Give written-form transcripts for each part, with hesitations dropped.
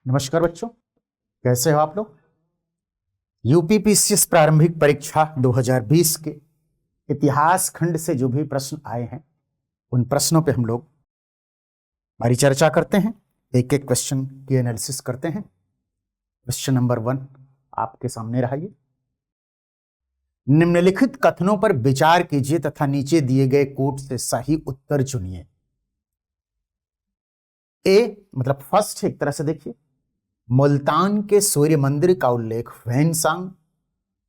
नमस्कार बच्चों, कैसे हो आप लोग। यूपीपीसीएस प्रारंभिक परीक्षा 2020 के इतिहास खंड से जो भी प्रश्न आए हैं उन प्रश्नों पे हम लोग हमारी चर्चा करते हैं, एक एक क्वेश्चन की एनालिसिस करते हैं। क्वेश्चन नंबर 1 आपके सामने रहा। ये निम्नलिखित कथनों पर विचार कीजिए तथा नीचे दिए गए कोट से सही उत्तर चुनिए। ए मतलब फर्स्ट, एक तरह से देखिए, मुल्तान के सूर्य मंदिर का उल्लेख ह्वेनसांग,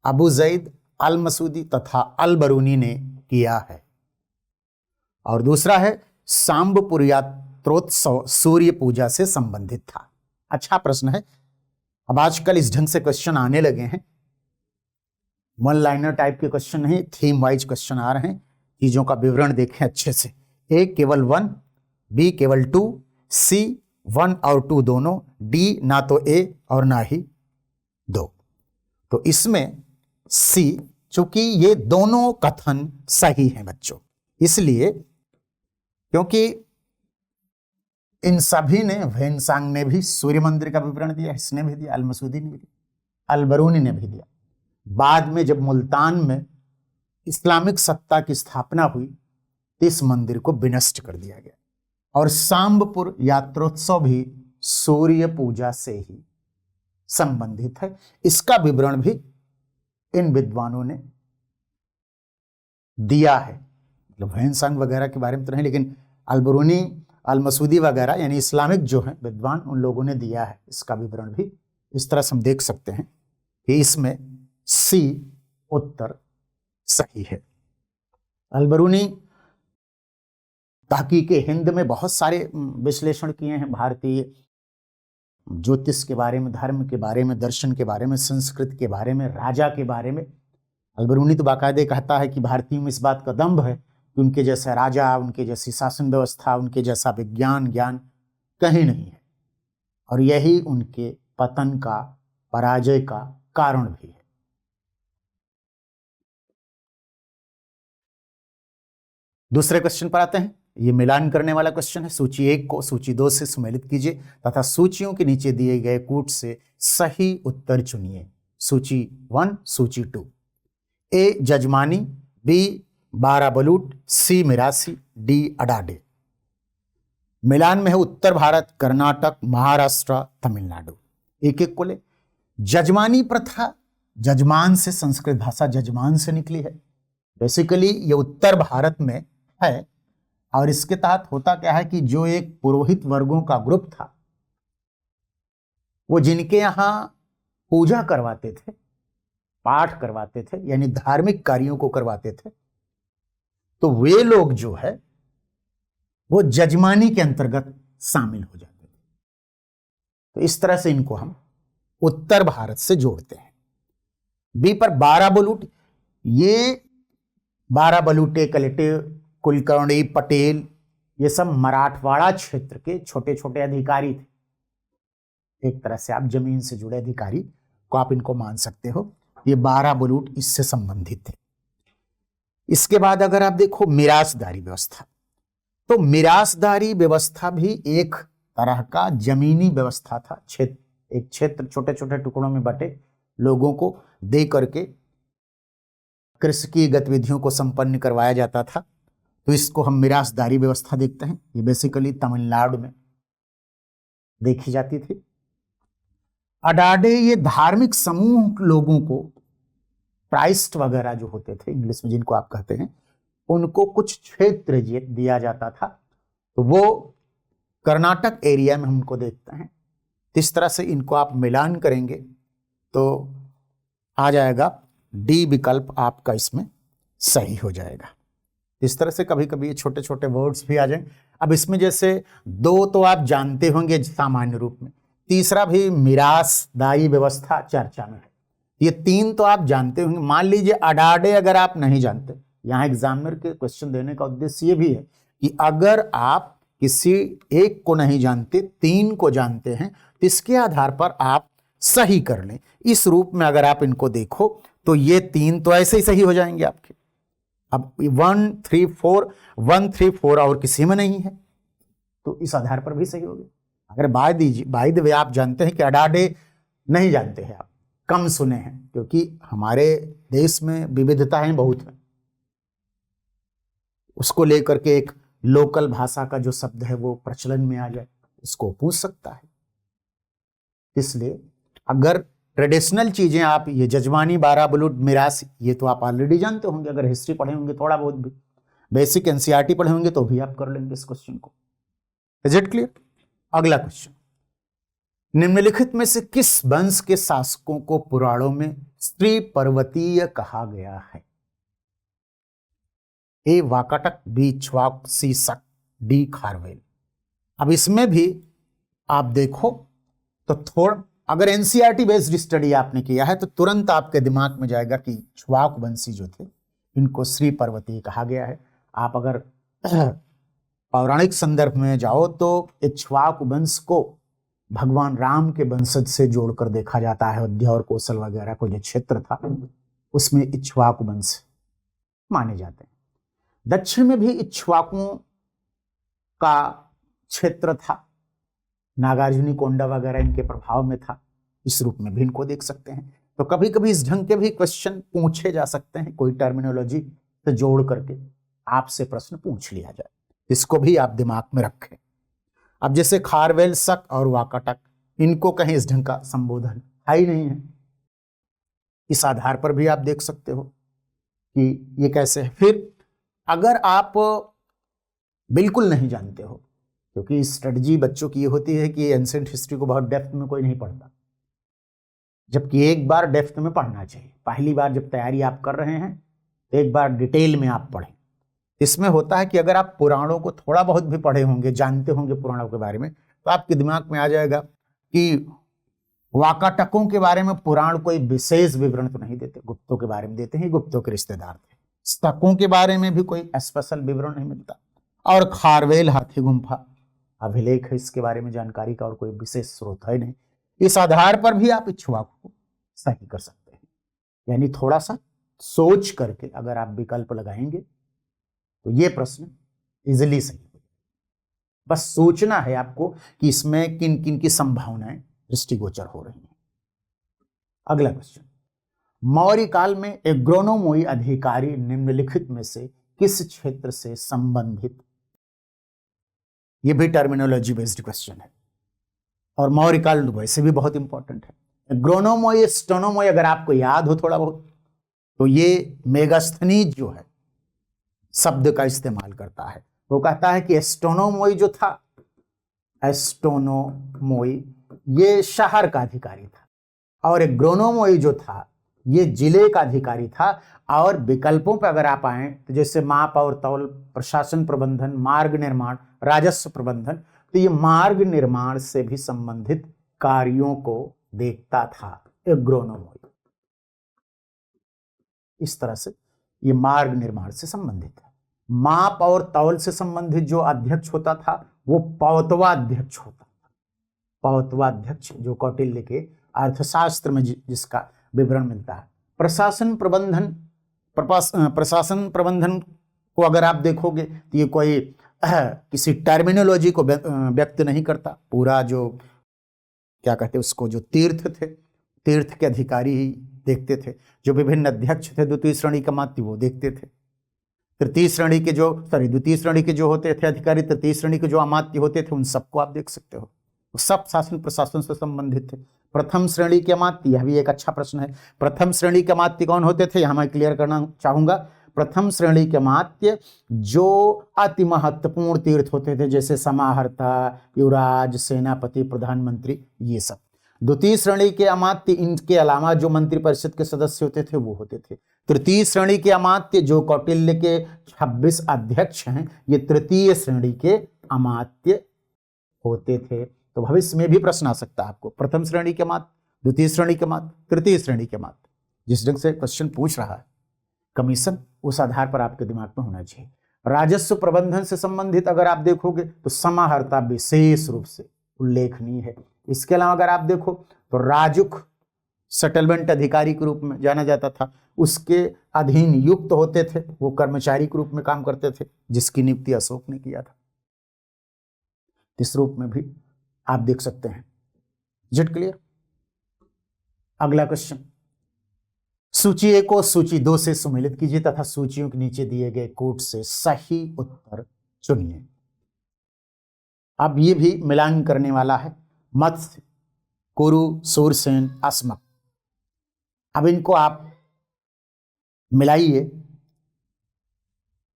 अबू जैद, अल मसूदी तथा अल बरूनी ने किया है। और दूसरा है सांबपुर यात्रोत्सव सूर्य पूजा से संबंधित था। अच्छा प्रश्न है। अब आजकल इस ढंग से क्वेश्चन आने लगे हैं, वन लाइनर टाइप के क्वेश्चन नहीं, थीम वाइज क्वेश्चन आ रहे हैं। चीजों का विवरण देखें अच्छे से। ए केवल 1, बी केवल 2, सी 1 और 2 दोनों, डी ना तो ए और ना ही 2। तो इसमें सी, चूंकि ये दोनों कथन सही हैं बच्चों, इसलिए क्योंकि इन सभी ने, ह्वेनसांग ने भी सूर्य मंदिर का विवरण दिया, इसने भी दिया, अल मसूदी ने भी दिया, अल बरूनी ने भी दिया। बाद में जब मुल्तान में इस्लामिक सत्ता की स्थापना हुई तो इस मंदिर को विनष्ट कर दिया गया। और सांबपुर यात्रोत्सव भी सूर्य पूजा से ही संबंधित है। इसका विवरण भी इन विद्वानों ने दिया है। मतलब ह्वेनसांग वगैरह के बारे में तो नहीं, लेकिन अल बरूनी, अल मसूदी वगैरह यानी इस्लामिक जो है विद्वान, उन लोगों ने दिया है इसका विवरण भी। इस तरह से हम देख सकते हैं कि इसमें सी उत्तर सही है। अल बरूनी तहकीक हिंद में बहुत सारे विश्लेषण किए हैं, भारतीय ज्योतिष के बारे में, धर्म के बारे में, दर्शन के बारे में, संस्कृत के बारे में, राजा के बारे में। अल बरूनी तो बाकायदे कहता है कि भारतीयों में इस बात का दंभ है कि उनके जैसा राजा, उनके जैसी शासन व्यवस्था, उनके जैसा विज्ञान ज्ञान कहीं नहीं है, और यही उनके पतन का, पराजय का कारण भी है। दूसरे क्वेश्चन पर आते हैं। ये मिलान करने वाला क्वेश्चन है। सूची 1 को सूची 2 से सम्मिलित कीजिए तथा सूचियों के नीचे दिए गए कूट से सही उत्तर चुनिए। सूची 1, सूची 2। ए जजमानी, बी बाराबलूट, सी मिरासी, डी अडाडे। मिलान में है उत्तर भारत, कर्नाटक, महाराष्ट्र, तमिलनाडु। एक एक को ले। जजमानी प्रथा, जजमान से, संस्कृत भाषा जजमान से निकली है। बेसिकली ये उत्तर भारत में है, और इसके तहत होता क्या है कि जो एक पुरोहित वर्गों का ग्रुप था, वो जिनके यहां पूजा करवाते थे, पाठ करवाते थे, यानी धार्मिक कार्यों को करवाते थे, तो वे लोग जो है वो जजमानी के अंतर्गत शामिल हो जाते थे। तो इस तरह से इनको हम उत्तर भारत से जोड़ते हैं। बी पर बाराबलूट, ये बाराबलूटे, कलेक्टिव, कुलकर्णी, पटेल, ये सब मराठवाड़ा क्षेत्र के छोटे छोटे अधिकारी थे। एक तरह से आप जमीन से जुड़े अधिकारी को आप इनको मान सकते हो। ये बाराबलूट इससे संबंधित थे। इसके बाद अगर आप देखो मिरासदारी व्यवस्था, तो मिरासदारी व्यवस्था भी एक तरह का जमीनी व्यवस्था था। एक क्षेत्र छोटे छोटे टुकड़ों में बटे लोगों को दे करके कृषि की गतिविधियों को संपन्न करवाया जाता था। तो इसको हम मिरासदारी व्यवस्था देखते हैं। ये बेसिकली तमिलनाडु में देखी जाती थी। अडाडे, ये धार्मिक समूह लोगों को, प्राइस्ट वगैरह जो होते थे इंग्लिश में जिनको आप कहते हैं, उनको कुछ क्षेत्र दिया जाता था। तो वो कर्नाटक एरिया में हमको देखते हैं। इस तरह से इनको आप मिलान करेंगे तो आ जाएगा डी विकल्प आपका इसमें सही हो जाएगा। इस तरह से कभी कभी ये छोटे छोटे वर्ड्स भी आ जाएं। अब इसमें जैसे 2 तो आप जानते होंगे सामान्य रूप में, तीसरा भी मिरासदारी व्यवस्था चर्चा में है। ये 3 तो आप जानते होंगे। मान लीजिए अडाडे अगर आप नहीं जानते, यहाँ एग्जामिनर के क्वेश्चन देने का उद्देश्य ये भी है कि अगर आप किसी एक को नहीं जानते, 3 को जानते हैं, तो इसके आधार पर आप सही कर लें। इस रूप में अगर आप इनको देखो तो ये 3 तो ऐसे ही सही हो जाएंगे आपके। अब 1, 3, 4 और किसी में नहीं है, तो इस आधार पर भी सही हो गया। अगर बाय द वे आप जानते हैं कि अडाडे नहीं जानते हैं, आप कम सुने हैं, क्योंकि हमारे देश में विविधताएं बहुत हैं, उसको लेकर के एक लोकल भाषा का जो शब्द है वो प्रचलन में आ जाए, इसको पूछ सकता है। इसलिए अगर ट्रेडिशनल चीजें आप, ये जजमानी, बाराबलूट, मिरास, ये तो आप ऑलरेडी जानते होंगे, अगर हिस्ट्री पढ़े होंगे थोड़ा बहुत भी, बेसिक एनसीईआरटी पढ़े होंगे तो भी आप कर लेंगे इस क्वेश्चन को। Is it clear? अगला क्वेश्चन, निम्नलिखित में से किस वंश के शासकों को पुराणों में स्त्री पर्वतीय कहा गया है? ए वाकाटक, बी इक्ष्वाकु, सी शक, डी खारवेल। अब इसमें भी आप देखो तो थोड़ा, अगर एनसीईआरटी बेस्ड स्टडी आपने किया है तो तुरंत आपके दिमाग में जाएगा कि इक्ष्वाकु वंशी जो थे इनको श्री पर्वतीय कहा गया है। आप अगर पौराणिक संदर्भ में जाओ तो इक्ष्वाकु वंश को भगवान राम के वंशज से जोड़कर देखा जाता है। अयोध्या और कौशल वगैरह को जो क्षेत्र था उसमें इक्ष्वाकु वंश माने जाते हैं। दक्षिण में भी इक्ष्वाकुओं का क्षेत्र था, नागार्जुनी कोंडा वगैरह इनके प्रभाव में था, इस रूप में भी इनको देख सकते हैं। तो कभी कभी इस ढंग के भी क्वेश्चन पूछे जा सकते हैं, कोई टर्मिनोलॉजी से जोड़ करके आपसे प्रश्न पूछ लिया जाए, इसको भी आप दिमाग में रखें। अब जैसे खारवेल, शक और वाकाटक, इनको कहीं इस ढंग का संबोधन है ही नहीं है, इस आधार पर भी आप देख सकते हो कि ये कैसे है। फिर अगर आप बिल्कुल नहीं जानते हो, क्योंकि स्ट्रेटजी बच्चों की ये होती है कि एंशिएंट हिस्ट्री को बहुत डेप्थ में कोई नहीं पढ़ता, जबकि एक बार डेप्थ में पढ़ना चाहिए। पहली बार जब तैयारी आप कर रहे हैं तो एक बार डिटेल में आप पढ़ें। इसमें होता है कि अगर आप पुराणों को थोड़ा बहुत भी पढ़े होंगे, जानते होंगे पुराणों के बारे में, तो आपके दिमाग में आ जाएगा कि वाकाटकों के बारे में पुराण कोई विशेष विवरण तो नहीं देते, गुप्तों के बारे में देते हैं, गुप्तों के रिश्तेदार थे। शकों के बारे में भी कोई स्पेशल विवरण नहीं मिलता। और खारवेल, हाथी गुम्फा अभिलेख है, इसके बारे में जानकारी का और कोई विशेष स्रोत है नहीं। इस आधार पर भी आप इक्ष्वाकु को सही कर सकते हैं। यानी थोड़ा सा सोच करके अगर आप विकल्प लगाएंगे तो ये प्रश्न इजिली सही हो। बस सोचना है आपको कि इसमें किन किन की संभावनाएं दृष्टिगोचर हो रही हैं। अगला क्वेश्चन, मौर्य काल में एग्रोनोमोई अधिकारी निम्नलिखित में से किस क्षेत्र से संबंधित? यह भी टर्मिनोलॉजी बेस्ड क्वेश्चन है और मौर्य काल वैसे भी बहुत इंपॉर्टेंट है। एग्रोनोमोई, स्टोनोमोई अगर आपको याद हो थोड़ा बहुत, तो ये मेगास्थनीज जो है शब्द का इस्तेमाल करता है। वो कहता है कि एस्टोनोमोई जो था, एस्टोनोमोई ये शहर का अधिकारी था, और एग्रोनोमोई जो था ये जिले का अधिकारी था। और विकल्पों पर अगर आप आए तो जैसे माप और तौल, प्रशासन प्रबंधन, मार्ग निर्माण, राजस्व प्रबंधन, तो ये मार्ग निर्माण से भी संबंधित कार्यों को देखता था एग्रोनोमोई। इस तरह से ये मार्ग निर्माण से संबंधित है। माप और तौल से संबंधित जो अध्यक्ष होता था वो पौतवा अध्यक्ष होता था। पौतवा अध्यक्ष जो कौटिल्य के अर्थशास्त्र में जिसका विवरण मिलता है। प्रशासन प्रबंधन को अगर आप देखोगे तो ये कोई किसी टर्मिनोलॉजी को व्यक्त नहीं करता। पूरा जो क्या कहते हैं उसको, जो तीर्थ थे, तीर्थ के अधिकारी ही देखते थे। जो विभिन्न अध्यक्ष थे द्वितीय श्रेणी का मात्य वो देखते थे। द्वितीय श्रेणी के जो होते थे अधिकारी, तृतीय श्रेणी के जो अमात्य होते थे, उन सबको आप देख सकते हो। सब शासन प्रशासन से संबंधित थे। प्रथम श्रेणी के अमात्य, यह भी एक अच्छा प्रश्न है। प्रथम श्रेणी के अमात्य कौन होते थे, यहां मैं क्लियर करना चाहूंगा। प्रथम श्रेणी के अमात्य जो अति महत्वपूर्ण तीर्थ होते थे, जैसे समाहर्ता, युवराज, सेनापति, प्रधानमंत्री, ये सब। द्वितीय श्रेणी के अमात्य, इनके अलावा जो मंत्रिपरिषद के सदस्य होते थे वो होते थे। तृतीय श्रेणी के अमात्य जो कौटिल्य के 26 अध्यक्ष हैं, ये तृतीय श्रेणी के अमात्य होते थे। तो भविष्य में भी प्रश्न आ सकता है आपको, प्रथम श्रेणी के अमात्य, द्वितीय श्रेणी के अमात्य, तृतीय श्रेणी के अमात्य। जिस ढंग से क्वेश्चन पूछ रहा है कमीशन, उस आधार पर आपके दिमाग में होना चाहिए। राजस्व प्रबंधन से संबंधित अगर आप देखोगे तो समाहर्ता विशेष रूप से उल्लेखनीय है। इसके अलावा अगर आप देखो तो राजुक सेटलमेंट अधिकारी के रूप में जाना जाता था। उसके अधीन युक्त होते थे, वो कर्मचारी के रूप में काम करते थे, जिसकी नियुक्ति अशोक ने किया था। इस रूप में भी आप देख सकते हैं। Is it clear? अगला क्वेश्चन, सूची 1 को सूची 2 से सुमेलित कीजिए तथा सूचियों के नीचे दिए गए कोड से सही उत्तर चुनिए। अब ये भी मिलान करने वाला है, मत्स्य, कुरु, सूरसेन, अस्मक। अब इनको आप मिलाइए।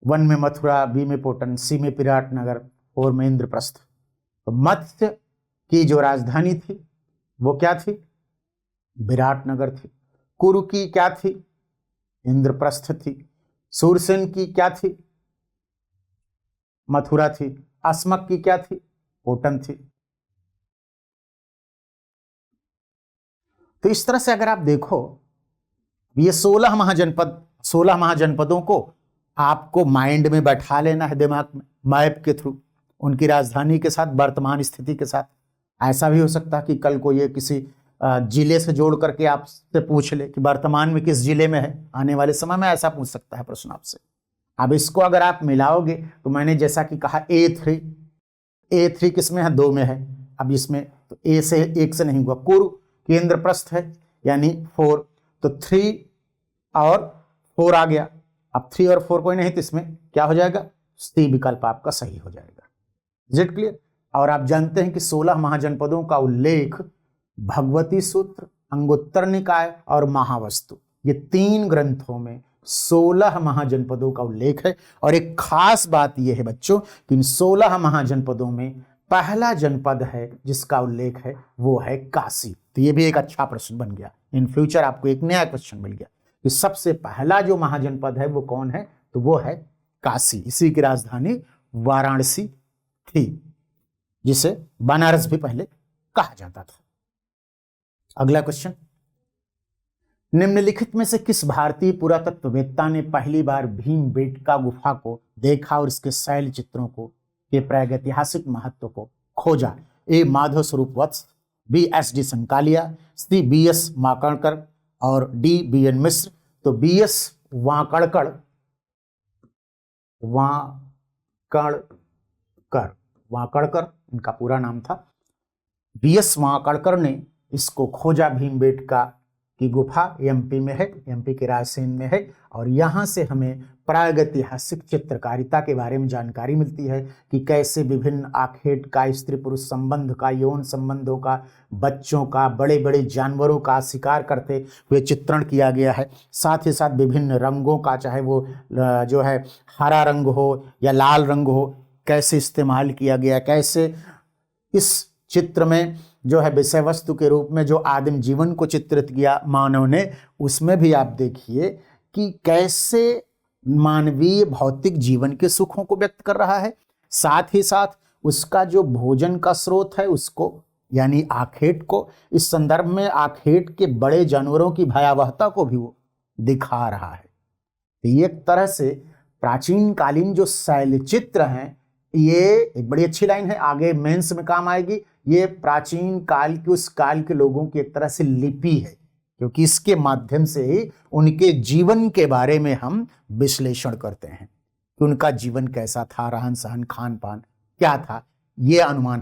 1 में मथुरा, बी में पोटन, सी में विराटनगर, 4 में इंद्रप्रस्थ। तो मत्स्य की जो राजधानी थी वो क्या थी? विराटनगर थी। कुरु की क्या थी? इंद्रप्रस्थ थी। सूरसेन की क्या थी? मथुरा थी। अस्मक की क्या थी? पोटन थी। तो इस तरह से अगर आप देखो, ये 16 महाजनपदों को आपको माइंड में बैठा लेना है, दिमाग में, मैप के थ्रू, उनकी राजधानी के साथ, वर्तमान स्थिति के साथ। ऐसा भी हो सकता है कि कल को ये किसी जिले से जोड़ करके आपसे पूछ ले कि वर्तमान में किस जिले में है। आने वाले समय में ऐसा पूछ सकता है प्रश्न आपसे। अब इसको अगर आप मिलाओगे तो मैंने जैसा कि कहा A3 किस में है? 2 में है। अब इसमें तो A से 1 से नहीं हुआ। कुरु की इंद्रप्रस्थ है यानी 4, तो 3 और 4 आ गया। अब 3 और 4 कोई नहीं, तो इसमें क्या हो जाएगा? सी विकल्प आपका सही हो जाएगा। Is it clear? और आप जानते हैं कि 16 महाजनपदों का उल्लेख भगवती सूत्र, अंगुत्तर निकाय और महावस्तु, ये 3 ग्रंथों में 16 महाजनपदों का उल्लेख है। और एक खास बात यह है बच्चों कि इन 16 महाजनपदों में पहला जनपद है जिसका उल्लेख है वो है काशी। तो ये भी एक अच्छा प्रश्न बन गया। इन फ्यूचर आपको एक नया क्वेश्चन मिल गया कि सबसे पहला जो महाजनपद है वो कौन है? तो वो है काशी। इसी की राजधानी वाराणसी थी, जिसे बनारस भी पहले कहा जाता था। अगला क्वेश्चन, निम्नलिखित में से किस भारतीय पुरातत्ववेत्ता ने पहली बार भीमबेटका गुफा को देखा और इसके शैल चित्रों को के प्रागैतिहासिक महत्व को खोजा? A Madhav Swarup Vats, B S D Sankalia, C B S Wakankar और डी बी एन मिश्र। तो बी एस वाकड़कर इनका पूरा नाम था। बी एस वाकड़कर ने इसको खोजा। भीमबेटका की गुफा एमपी में है, एमपी के रायसेन में है। और यहाँ से हमें प्रागैतिहासिक चित्रकारिता के बारे में जानकारी मिलती है कि कैसे विभिन्न आखेट का, स्त्री पुरुष संबंध का, यौन संबंधों का, बच्चों का, बड़े बड़े जानवरों का शिकार करते हुए चित्रण किया गया है। साथ ही साथ विभिन्न रंगों का, चाहे वो जो है हरा रंग हो या लाल रंग हो, कैसे इस्तेमाल किया गया, कैसे इस चित्र में जो है विषय वस्तु के रूप में जो आदिम जीवन को चित्रित किया मानव ने, उसमें भी आप देखिए कि कैसे मानवीय भौतिक जीवन के सुखों को व्यक्त कर रहा है। साथ ही साथ उसका जो भोजन का स्रोत है उसको, यानी आखेट को, इस संदर्भ में आखेट के बड़े जानवरों की भयावहता को भी वो दिखा रहा है। तो ये एक तरह से प्राचीन कालीन जो शैलचित्र हैं, ये एक बड़ी अच्छी लाइन है, आगे मेंस में काम आएगी। ये प्राचीन काल के, उस काल के लोगों की एक तरह से लिपि है, क्योंकि इसके माध्यम से ही उनके जीवन के बारे में हम विश्लेषण करते हैं कि उनका जीवन कैसा था, रहन सहन, खान पान क्या था, ये अनुमान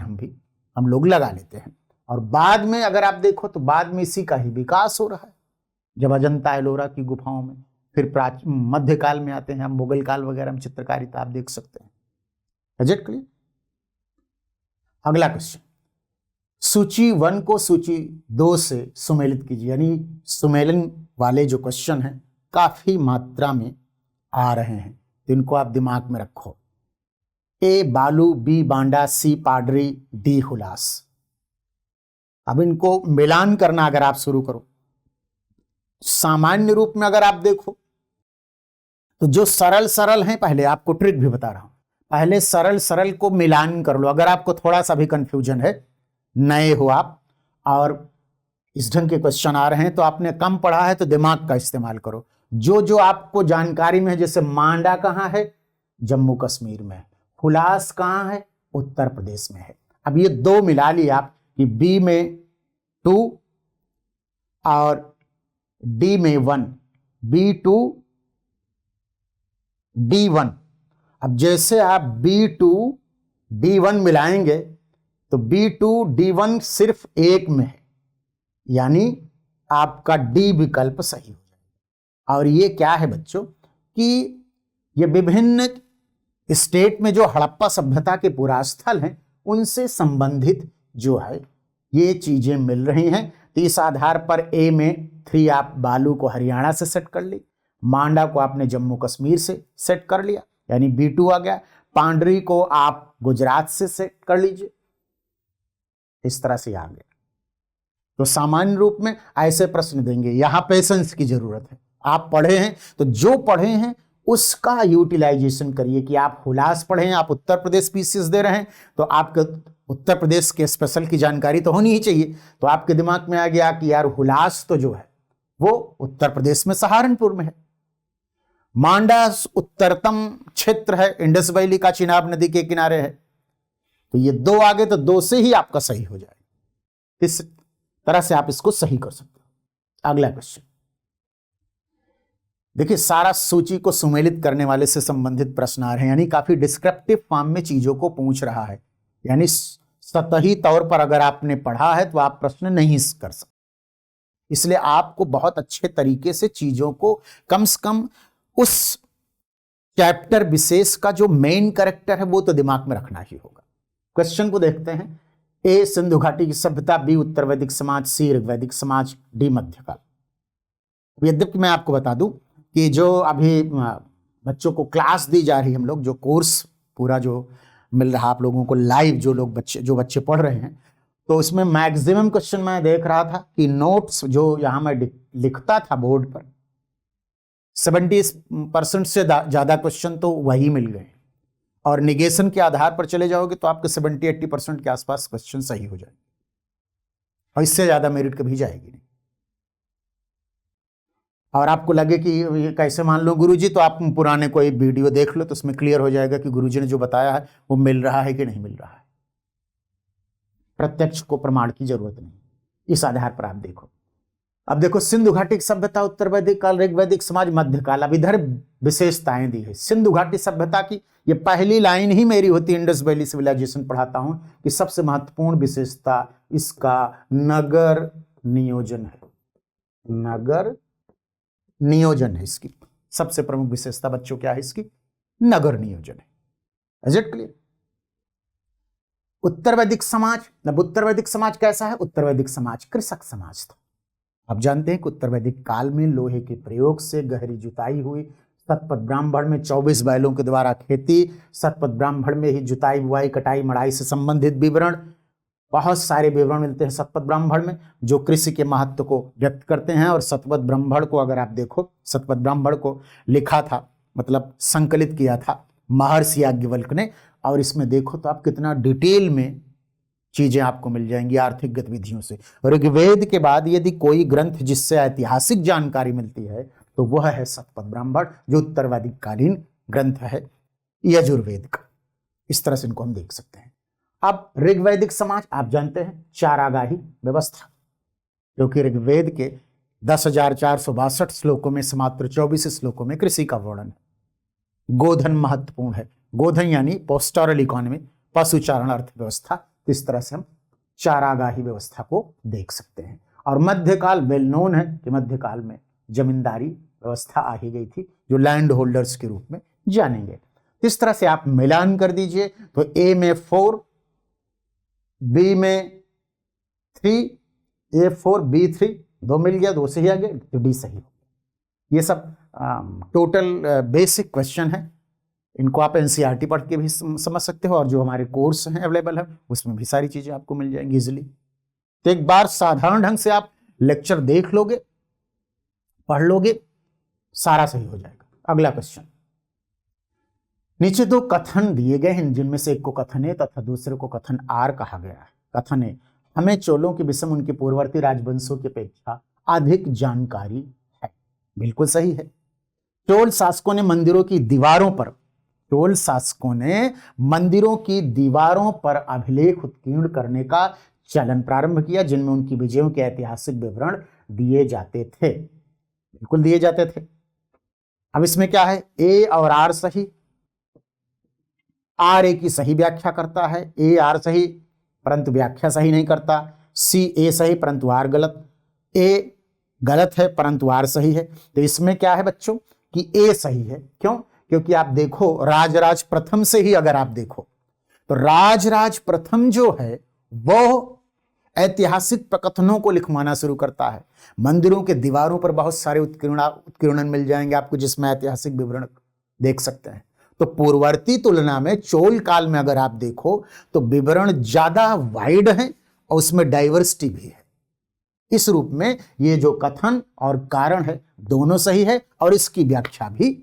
हम लोग लगा लेते हैं। और बाद में अगर आप देखो तो बाद में इसी का ही विकास हो रहा है। जब अजंता एलोरा की गुफाओं में, फिर मध्यकाल में आते हैं हम, मुगल काल वगैरह में चित्रकारिता आप देख सकते हैं। It clear? अगला क्वेश्चन, सूची 1 को सूची 2 से सुमेलित कीजिए। यानी सुमेलन वाले जो क्वेश्चन हैं काफी मात्रा में आ रहे हैं, तो इनको आप दिमाग में रखो। ए बालू, बी बांडा, सी पाडरी, डी हुलास। अब इनको मिलान करना अगर आप शुरू करो, सामान्य रूप में अगर आप देखो तो जो सरल सरल हैं, पहले आपको ट्रिक भी बता रहा हूं, पहले सरल सरल को मिलान कर लो। अगर आपको थोड़ा सा भी कंफ्यूजन है, नए हो आप और इस ढंग के क्वेश्चन आ रहे हैं, तो आपने कम पढ़ा है तो दिमाग का इस्तेमाल करो। जो जो आपको जानकारी में है, जैसे मांडा कहाँ है? जम्मू कश्मीर में है। हुलास कहाँ है? उत्तर प्रदेश में है। अब ये 2 मिला लिए आप कि बी में 2 और डी में 1, B2 D1। अब जैसे आप B2 D1 मिलाएंगे तो B2 D1 सिर्फ एक में है, यानी आपका डी विकल्प सही हो जाएगा। और ये क्या है बच्चों कि ये विभिन्न स्टेट में जो हड़प्पा सभ्यता के पुरास्थल हैं उनसे संबंधित जो है ये चीजें मिल रही हैं। तो इस आधार पर ए में 3 आप बालू को हरियाणा से सेट कर ली, मांडा को आपने जम्मू कश्मीर से सेट कर लिया यानी B2 आ गया, पांडरी को आप गुजरात से सेट कर लीजिए, इस तरह से आ गया। तो सामान्य रूप में ऐसे प्रश्न देंगे, यहां पेशेंस की जरूरत है। आप पढ़े हैं तो जो पढ़े हैं उसका यूटिलाइजेशन करिए कि आप हुलास पढ़े हैं, आप उत्तर प्रदेश पीसीएस दे रहे हैं तो आपके उत्तर प्रदेश के स्पेशल की जानकारी तो होनी ही चाहिए। तो आपके दिमाग में आ गया कि यार हुलास तो जो है वो उत्तर प्रदेश में सहारनपुर में है, मांडा उत्तरतम क्षेत्र है, इंडस वैली का चिनाब नदी के किनारे है। तो ये 2 आगे तो 2 से ही आपका सही हो जाएगा। इस तरह से आप इसको सही कर सकते हो। अगला क्वेश्चन देखिए, सारा सूची को सुमेलित करने वाले से संबंधित प्रश्न आ रहे हैं, यानी काफी डिस्क्रिप्टिव फॉर्म में चीजों को पूछ रहा है। यानी सतही तौर पर अगर आपने पढ़ा है तो आप प्रश्न नहीं कर सकते, इसलिए आपको बहुत अच्छे तरीके से चीजों को कम से कम उस चैप्टर विशेष का जो मेन कैरेक्टर है वो तो दिमाग में रखना ही होगा। क्वेश्चन को देखते हैं। ए सिंधु घाटी की सभ्यता, बी उत्तर वैदिक समाज, सी ऋग्वैदिक समाज, डी मध्यकाल। यद्यपि मैं आपको बता दूं कि जो अभी बच्चों को क्लास दी जा रही है, हम लोग जो कोर्स पूरा जो मिल रहा आप लोगों को लाइव, जो बच्चे पढ़ रहे हैं, तो उसमें मैक्सिमम क्वेश्चन मैं देख रहा था कि नोट्स जो यहां मैं लिखता था बोर्ड पर 70% से ज्यादा क्वेश्चन तो वही मिल गए, और निगेशन के आधार पर चले जाओगे तो आपके 70-80% के आसपास क्वेश्चन सही हो जाएंगे, और इससे ज्यादा मेरिट कभी जाएगी नहीं। और आपको लगे कि ये कैसे, मान लो गुरुजी, तो आप पुराने कोई वीडियो देख लो तो उसमें क्लियर हो जाएगा कि गुरुजी ने जो बताया है वो मिल रहा है कि नहीं मिल रहा है। प्रत्यक्ष को प्रमाण की जरूरत नहीं, इस आधार पर आप देखो। अब देखो, सिंधु घाटी की सभ्यता, उत्तर वैदिक काल, ऋग्वैदिक समाज, मध्यकाल। अब इधर विशेषताएं दी है सिंधु घाटी सभ्यता की। ये पहली लाइन ही मेरी होती है, इंडस वैली सिविलाइजेशन पढ़ाता हूं, कि सबसे महत्वपूर्ण विशेषता इसका नगर नियोजन है। नगर नियोजन है इसकी सबसे प्रमुख विशेषता। बच्चों क्या है इसकी? नगर नियोजन है। Is it clear? उत्तर वैदिक समाज, अब उत्तर वैदिक समाज कैसा है? उत्तर वैदिक समाज कृषक समाज था। आप जानते हैं कि उत्तर वैदिक काल में लोहे के प्रयोग से गहरी जुताई हुई। सतपथ ब्राह्मण में 24 बैलों के द्वारा खेती, सतपथ ब्राह्मण में ही जुताई, बुआई, कटाई, मड़ाई से संबंधित विवरण, बहुत सारे विवरण मिलते हैं सतपथ ब्राह्मण में जो कृषि के महत्व को व्यक्त करते हैं। और सतपथ ब्राह्मण को अगर आप देखो, सतपथ ब्राह्मण को लिखा था, मतलब संकलित किया था महर्षि याज्ञवल्क्य ने। और इसमें देखो तो आप कितना डिटेल में चीजें आपको मिल जाएंगी आर्थिक गतिविधियों से। ऋग्वेद के बाद यदि कोई ग्रंथ जिससे ऐतिहासिक जानकारी मिलती है तो वह है सतपथ ब्राह्मण, जो उत्तर वैदिक कालीन ग्रंथ है यजुर्वेद का। इस तरह से इनको हम देख सकते हैं। अब ऋग्वैदिक समाज, आप जानते हैं चारागाही व्यवस्था, क्योंकि ऋग्वेद के 10,462 श्लोकों में से मात्र 24 श्लोकों में कृषि का वर्णन है। गोधन महत्वपूर्ण है। गोधन यानी पोस्टोरल इकोनॉमी, पशुचारण अर्थव्यवस्था। इस तरह से हम चारागाही व्यवस्था को देख सकते हैं। और मध्यकाल वेल नोन है कि मध्यकाल में जमींदारी व्यवस्था आ ही गई थी, जो लैंड होल्डर्स के रूप में जानेंगे। इस तरह से आप मिलान कर दीजिए तो ए में 4, बी में 3, A4 B3, 2 मिल गया, 2 से ही आ गया, तो डी सही हो गया। ये सब टोटल बेसिक क्वेश्चन है। इनको आप एनसीईआरटी पढ़ के भी समझ सकते हो, और जो हमारे कोर्स हैं अवेलेबल है उसमें भी सारी चीजें आपको मिल जाएंगी इजिली। तो एक बार साधारण ढंग से आप लेक्चर देख लोगे, पढ़ लोगे, सारा सही हो जाएगा। अगला क्वेश्चन, नीचे 2 कथन दिए गए हैं, जिनमें से एक को कथन ए तथा दूसरे को कथन आर कहा गया है। कथन ए, हमें चोलों के विषय उनके पूर्ववर्ती राजवंशों की अपेक्षा अधिक जानकारी है। बिल्कुल सही है। चोल शासकों ने मंदिरों की दीवारों पर अभिलेख उत्कीर्ण करने का चलन प्रारंभ किया, जिनमें उनकी विजयों के ऐतिहासिक विवरण दिए जाते थे। बिल्कुल दिए जाते थे। अब इसमें क्या है, ए और आर सही, आर ए की सही व्याख्या करता है, ए आर सही, परंतु व्याख्या सही नहीं करता। सी ए सही परंतु आर गलत, ए गलत है परंतु आर सही है। तो इसमें क्या है बच्चों कि ए सही है। क्यों? क्योंकि आप देखो राजराज प्रथम से ही अगर आप देखो तो राजराज प्रथम जो है वो ऐतिहासिक प्रकथनों को लिखवाना शुरू करता है। मंदिरों के दीवारों पर बहुत सारे उत्कीर्णन मिल जाएंगे आपको जिसमें ऐतिहासिक विवरण देख सकते हैं। तो पूर्ववर्ती तुलना में चोल काल में अगर आप देखो तो विवरण ज्यादा वाइड है और उसमें डाइवर्सिटी भी है। इस रूप में ये जो कथन और कारण है दोनों सही है और इसकी व्याख्या भी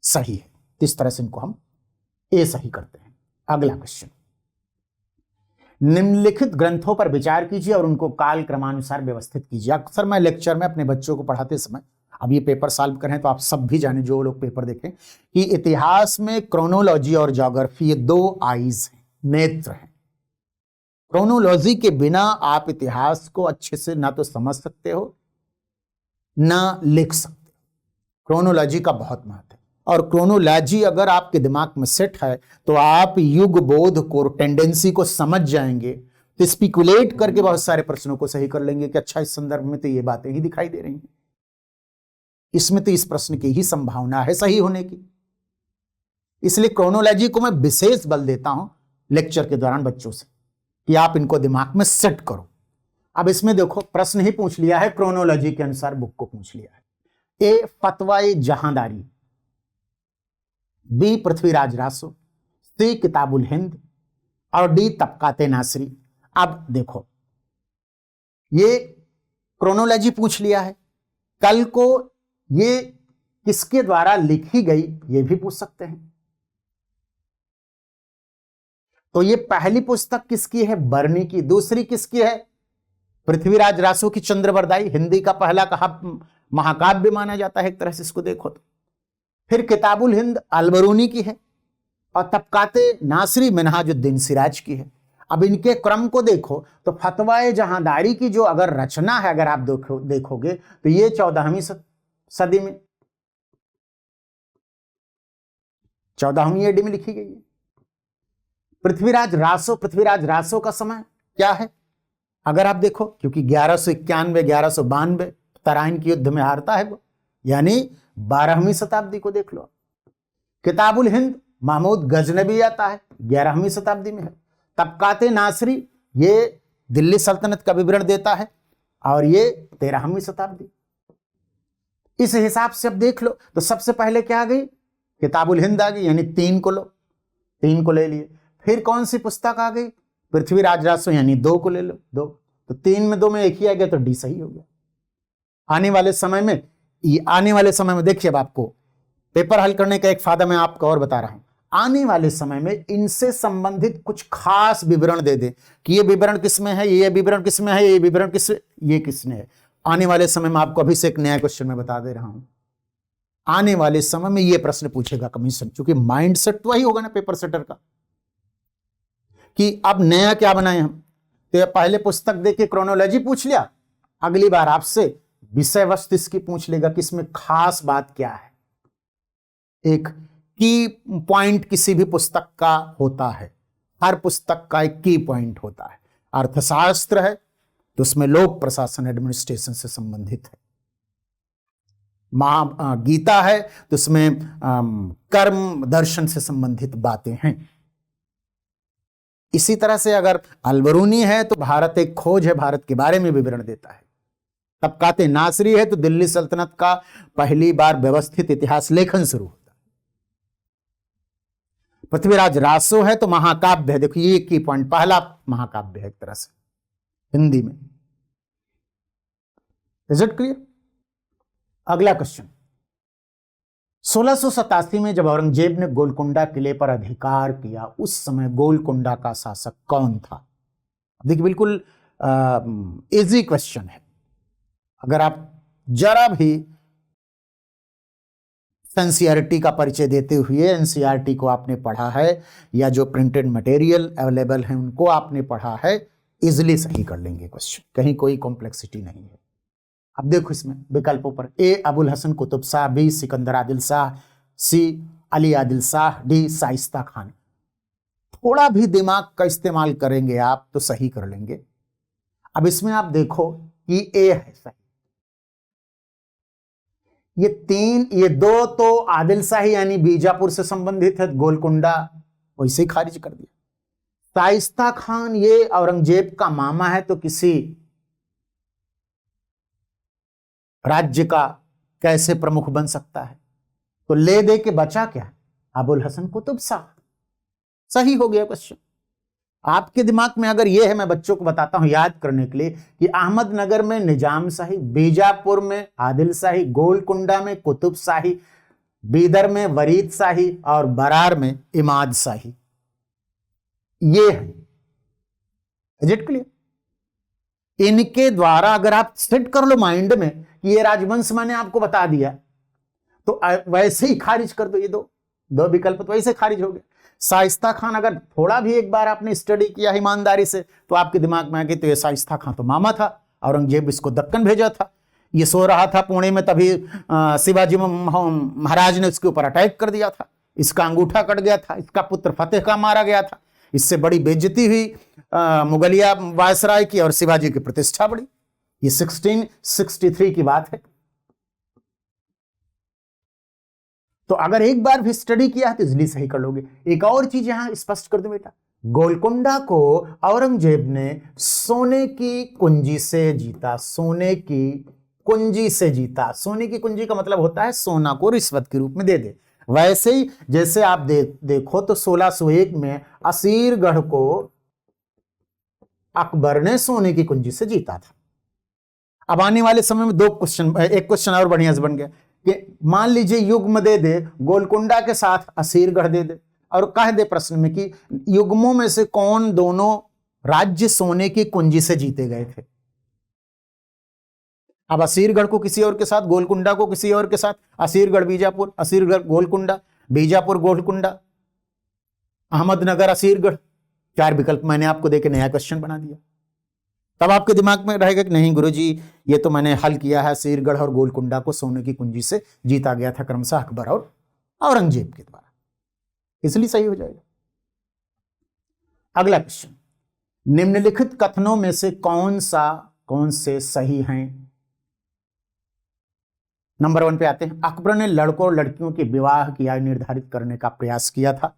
सही है। इस तरह से इनको हम ए सही करते हैं। अगला क्वेश्चन, निम्नलिखित ग्रंथों पर विचार कीजिए और उनको काल क्रमानुसार व्यवस्थित कीजिए। अक्सर मैं लेक्चर में अपने बच्चों को पढ़ाते समय, अब ये पेपर सॉल्व करें तो आप सब भी जाने जो लोग पेपर देखें, कि इतिहास में क्रोनोलॉजी और ज्योग्राफी ये दो आईज हैं, नेत्र हैं। क्रोनोलॉजी के बिना आप इतिहास को अच्छे से ना तो समझ सकते हो ना लिख सकते। क्रोनोलॉजी का बहुत महत्व है और क्रोनोलॉजी अगर आपके दिमाग में सेट है तो आप युग बोध को, टेंडेंसी को समझ जाएंगे, तो स्पेकुलेट करके बहुत सारे प्रश्नों को सही कर लेंगे कि अच्छा इस संदर्भ में तो ये बातें ही दिखाई दे रही हैं, इसमें तो इस प्रश्न की ही संभावना है सही होने की। इसलिए क्रोनोलॉजी को मैं विशेष बल देता हूं लेक्चर के दौरान बच्चों से कि आप इनको दिमाग में सेट करो। अब इसमें देखो प्रश्न ही पूछ लिया है, क्रोनोलॉजी के अनुसार बुक को पूछ लिया है। ए फतवाए जहांदारी, बी पृथ्वीराज रासो, सी किताबुल हिंद और डी तबकाते नासरी। अब देखो ये क्रोनोलॉजी पूछ लिया है, कल को ये किसके द्वारा लिखी गई ये भी पूछ सकते हैं। तो ये पहली पुस्तक किसकी है? बर्नी की। दूसरी किसकी है? पृथ्वीराज रासो की चंद्रवरदाई, हिंदी का पहला कहा महाकाव्य माना जाता है एक तरह से इसको देखो तो। फिर किताबुल हिंद अलबरूनी की है और तबकाते नासरी मिनहाजुद्दीन सिराज की है। अब इनके क्रम को देखो तो फतवाए जहांदारी की जो अगर रचना है अगर आप देखोगे तो ये 14वीं सदी में 14वीं एडी में लिखी गई है। पृथ्वीराज रासो का समय क्या है अगर आप देखो, क्योंकि 1191 1192 तराइन के युद्ध में हारता है वो, यानी 12वीं शताब्दी को देख लो। किताबुल हिंद महमूद गजनबी आता है 11वीं शताब्दी में है। तबकाते नासरी ये दिल्ली सल्तनत का विवरण देता है और ये 13वीं शताब्दी। इस हिसाब से अब देख लो तो सबसे पहले क्या आ गई? किताबुल हिंद आ गई, यानी 3 को लो, 3 को ले लिए। फिर कौन सी पुस्तक आ गई? पृथ्वीराज रासो, यानी 2 को ले लो, 2। तो 3 में 2 में एक ही आ गया तो डी सही हो गया। आने वाले समय में देखिए, अब आपको पेपर हल करने का एक फायदा मैं आपको और बता रहा हूं। आने वाले समय में इनसे संबंधित कुछ खास विवरण दे दे कि ये विवरण किसमें है, ये विवरण किसमें है, ये विवरण ये किसने है। आने वाले समय में आपको अभी से एक नया क्वेश्चन में बता दे रहा हूं। आने वाले समय में ये प्रश्न पूछेगा कमीशन, क्योंकि माइंड सेट तो वही होगा ना पेपर सेटर का कि अब नया क्या बनाए हम। तो पहले पुस्तक देके क्रोनोलॉजी पूछ लिया, अगली बार आपसे विषय वस्तु इसकी पूछ लेगा कि इसमें खास बात क्या है। एक की पॉइंट किसी भी पुस्तक का होता है, हर पुस्तक का एक की पॉइंट होता है। अर्थशास्त्र है तो उसमें लोक प्रशासन एडमिनिस्ट्रेशन से संबंधित है। गीता है तो उसमें कर्म दर्शन से संबंधित बातें हैं। इसी तरह से अगर अलबरूनी है तो भारत एक खोज है, भारत के बारे में विवरण देता है। तबकाते नासरी है तो दिल्ली सल्तनत का पहली बार व्यवस्थित इतिहास लेखन शुरू होता है। पृथ्वीराज रासो है तो महाकाव्य है, देखिए ये की पॉइंट, पहला महाकाव्य है एक तरह से हिंदी में। Is it clear? अगला क्वेश्चन, 1687 में जब औरंगजेब ने गोलकुंडा किले पर अधिकार किया उस समय गोलकुंडा का शासक कौन था? देखिए बिल्कुल इजी क्वेश्चन है। अगर आप जरा भी एनसीईआरटी का परिचय देते हुए एनसीईआरटी को आपने पढ़ा है या जो प्रिंटेड मटेरियल अवेलेबल है उनको आपने पढ़ा है, इजिली सही कर लेंगे क्वेश्चन, कहीं कोई कॉम्प्लेक्सिटी नहीं है। अब देखो इसमें विकल्पों पर, ए अबुल हसन कुतुब शाह, बी सिकंदर आदिल शाह, सी अली आदिल शाह, डी शाइस्ता खान। थोड़ा भी दिमाग का इस्तेमाल करेंगे आप तो सही कर लेंगे। अब इसमें आप देखो कि ए है सही, ये दो तो आदिल शाही यानी बीजापुर से संबंधित है, गोलकुंडा वैसे ही खारिज कर दिया। शाइस्ता खान ये औरंगजेब का मामा है तो किसी राज्य का कैसे प्रमुख बन सकता है, तो ले दे के बचा क्या, अबुल हसन कुतुब शाह। सही हो गया क्वेश्चन। आपके दिमाग में अगर यह है, मैं बच्चों को बताता हूं याद करने के लिए कि अहमदनगर में निजाम शाही, बीजापुर में आदिल शाही, गोलकुंडा में कुतुब शाही, बीदर में वरीद शाही और बरार में इमाद शाही, ये है। Is it clear? इनके द्वारा अगर आप सेट कर लो माइंड में कि ये राजवंश मैंने आपको बता दिया, तो वैसे ही खारिज कर दो। ये दो विकल्प तो वैसे खारिज हो गए। शाइस्ता खान अगर थोड़ा भी एक बार आपने स्टडी किया ईमानदारी से तो आपके दिमाग में आ गई, तो ये शाइस्ता खान तो मामा था, औरंगजेब इसको दक्कन भेजा था, ये सो रहा था पुणे में, तभी शिवाजी महाराज ने इसके ऊपर अटैक कर दिया था, इसका अंगूठा कट गया था, इसका पुत्र फतेह का मारा गया था, इससे बड़ी बेइज्जती हुई मुगलिया वायसराय की और शिवाजी की प्रतिष्ठा बढ़ी। ये 1663 की बात है। तो अगर एक बार भी स्टडी किया है तो इजीली सही कर लोगे। एक और चीज यहां स्पष्ट कर दूं बेटा, गोलकुंडा को औरंगजेब ने सोने की कुंजी से जीता, सोने की कुंजी से जीता। सोने की कुंजी का मतलब होता है सोना को रिश्वत के रूप में दे दे। वैसे ही जैसे आप देखो तो 1601 में असीरगढ़ को अकबर ने सोने की कुंजी से जीता था। अब आने वाले समय में एक क्वेश्चन और बढ़िया से बन गया कि मान लीजिए युग्म दे दे, गोलकुंडा के साथ असीरगढ़ दे दे और कह दे प्रश्न में कि युग्मों में से कौन दोनों राज्य सोने की कुंजी से जीते गए थे। अब असीरगढ़ को किसी और के साथ, गोलकुंडा को किसी और के साथ, असीरगढ़ बीजापुर, असीरगढ़ गोलकुंडा, बीजापुर गोलकुंडा, अहमदनगर असीरगढ़, 4 विकल्प मैंने आपको देके नया क्वेश्चन बना दिया। तब आपके दिमाग में रहेगा कि नहीं गुरुजी ये तो मैंने हल किया है, असीरगढ़ और गोलकुंडा को सोने की कुंजी से जीता गया था क्रमशः अकबर और औरंगजेब के द्वारा, इसलिए सही हो जाएगा। अगला क्वेश्चन, निम्नलिखित कथनों में से कौन से सही हैं। नंबर 1 पे आते हैं, अकबर ने लड़कों और लड़कियों के विवाह की आयु निर्धारित करने का प्रयास किया था।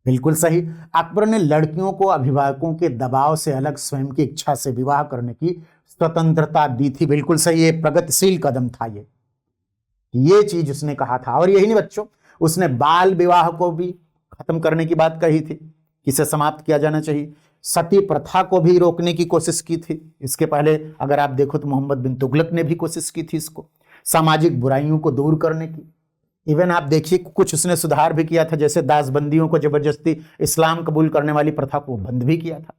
बिल्कुल सही। अकबर ने लड़कियों को अभिभावकों के दबाव से अलग स्वयं की इच्छा से विवाह करने की स्वतंत्रता दी थी। बिल्कुल सही, ये प्रगतिशील कदम था। ये चीज उसने कहा था। और यही नहीं बच्चों, उसने बाल विवाह को भी खत्म करने की बात कही थी, इसे समाप्त किया जाना चाहिए। सती प्रथा को भी रोकने की कोशिश की थी। इसके पहले अगर आप देखो तो मोहम्मद बिन तुगलक ने भी कोशिश की थी इसको। सामाजिक बुराइयों को दूर करने की, इवन आप देखिए कुछ उसने सुधार भी किया था, जैसे दासबंदियों को जबरदस्ती इस्लाम कबूल करने वाली प्रथा को बंद भी किया था।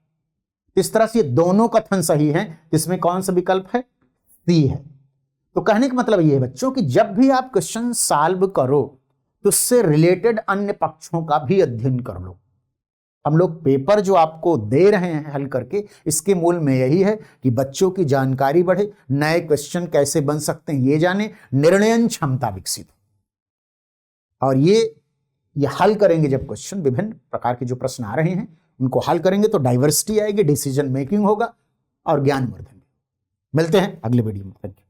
इस तरह से ये दोनों कथन सही हैं। इसमें कौन सा विकल्प है? सी है। तो कहने का मतलब ये है बच्चों कि जब भी आप क्वेश्चन सॉल्व करो तो उससे रिलेटेड अन्य पक्षों का भी अध्ययन कर लो। हम लोग पेपर जो आपको दे रहे हैं हल करके, इसके मूल में यही है कि बच्चों की जानकारी बढ़े, नए क्वेश्चन कैसे बन सकते हैं ये जाने, निर्णयन क्षमता विकसित हो। और ये हल करेंगे जब क्वेश्चन, विभिन्न प्रकार के जो प्रश्न आ रहे हैं उनको हल करेंगे तो डाइवर्सिटी आएगी, डिसीजन मेकिंग होगा और ज्ञानवर्धन। मिलते हैं अगले वीडियो में। Thank you.